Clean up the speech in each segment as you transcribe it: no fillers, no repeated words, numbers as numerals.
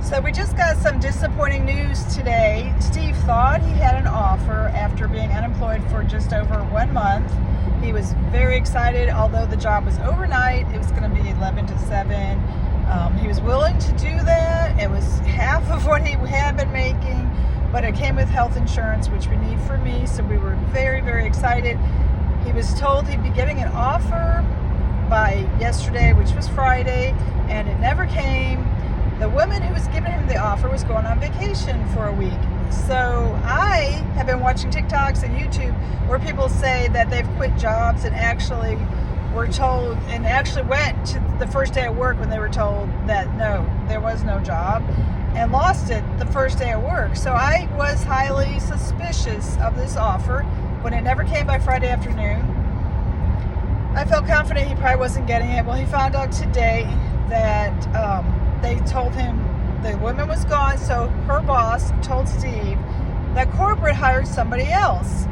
So we just got some disappointing news today. Steve thought he had an offer after being unemployed for just over 1 month. He was very excited, although the job was overnight. It was going to be 11 to 7. He was willing to do that. It was half of what he had been making, but it came with health insurance, which we need for me. So we were very, very excited. He was told he'd be getting an offer by yesterday, which was Friday, and it never came. The woman who was giving him the offer was going on vacation for a week. So I have been watching TikToks and YouTube where people say that they've quit jobs and actually were told, and actually went to the first day of work when they were told that no, there was no job, and lost it the first day of work. So I was highly suspicious of this offer when it never came by Friday afternoon. I felt confident he probably wasn't getting it. Well, he found out today that they told him the woman was gone, so her boss told Steve that corporate hired somebody else.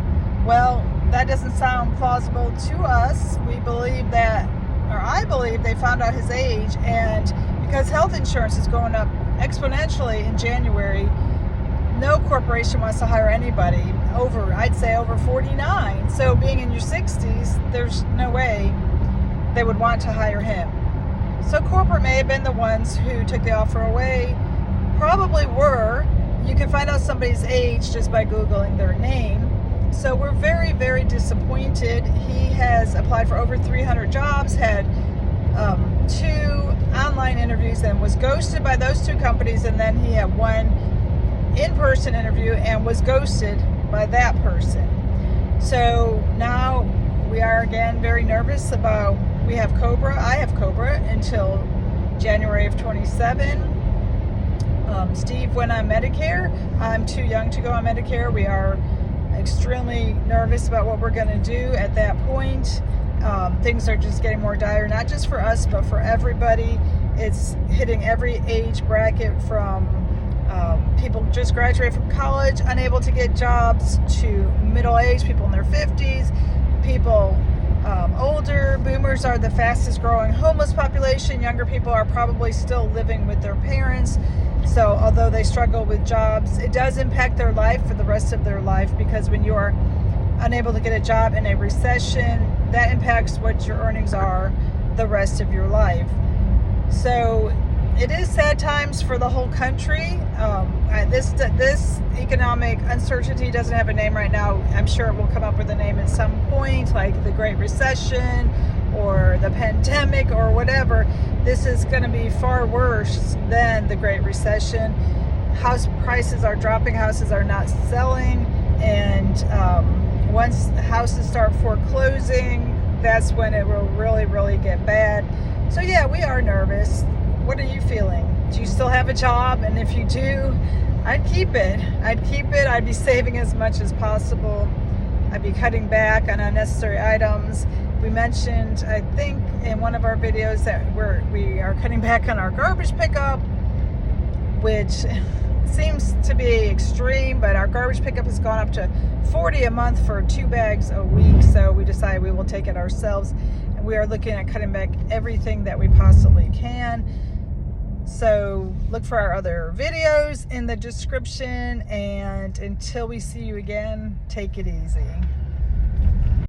Well, that doesn't sound plausible to us. We believe that, or I believe they found out his age, and because health insurance is going up exponentially in January, no corporation wants to hire anybody over, I'd say over 49. So being in your 60s, there's no way they would want to hire him. So corporate may have been the ones who took the offer away. Probably were. You can find out somebody's age just by Googling their name. So we're very, very disappointed. He has applied for over 300 jobs, had 2 online interviews, and was ghosted by those 2 companies. And then he had 1 in-person interview and was ghosted by that person. So now we are again very nervous about, we have Cobra, I have Cobra until January of 27. Steve went on Medicare. I'm too young to go on Medicare. We are extremely nervous about what we're going to do at that point. Things are just getting more dire, not just for us, but for everybody. It's hitting every age bracket, from people just graduated from college, unable to get jobs, to middle-aged people in their 50s, people older. Boomers are the fastest growing homeless population. Younger people are probably still living with their parents. So although they struggle with jobs, it does impact their life for the rest of their life, because when you are unable to get a job in a recession, that impacts what your earnings are the rest of your life. So it is sad times for the whole country. This economic uncertainty doesn't have a name right now. I'm sure it will come up with a name at some point, like the Great Recession or the pandemic or whatever. This is going to be far worse than the Great Recession. House prices are dropping. Houses are not selling. And once houses start foreclosing, that's when it will really, really get bad. So yeah, we are nervous. What are you feeling? Do you still have a job? And if you do, I'd keep it. I'd be saving as much as possible. I'd be cutting back on unnecessary items. We mentioned, I think, in one of our videos that we are cutting back on our garbage pickup, which seems to be extreme, but our garbage pickup has gone up to $40 a month for 2 bags a week. So we decided we will take it ourselves, and we are looking at cutting back everything that we possibly can. So look for our other videos in the description, and until we see you again, take it easy.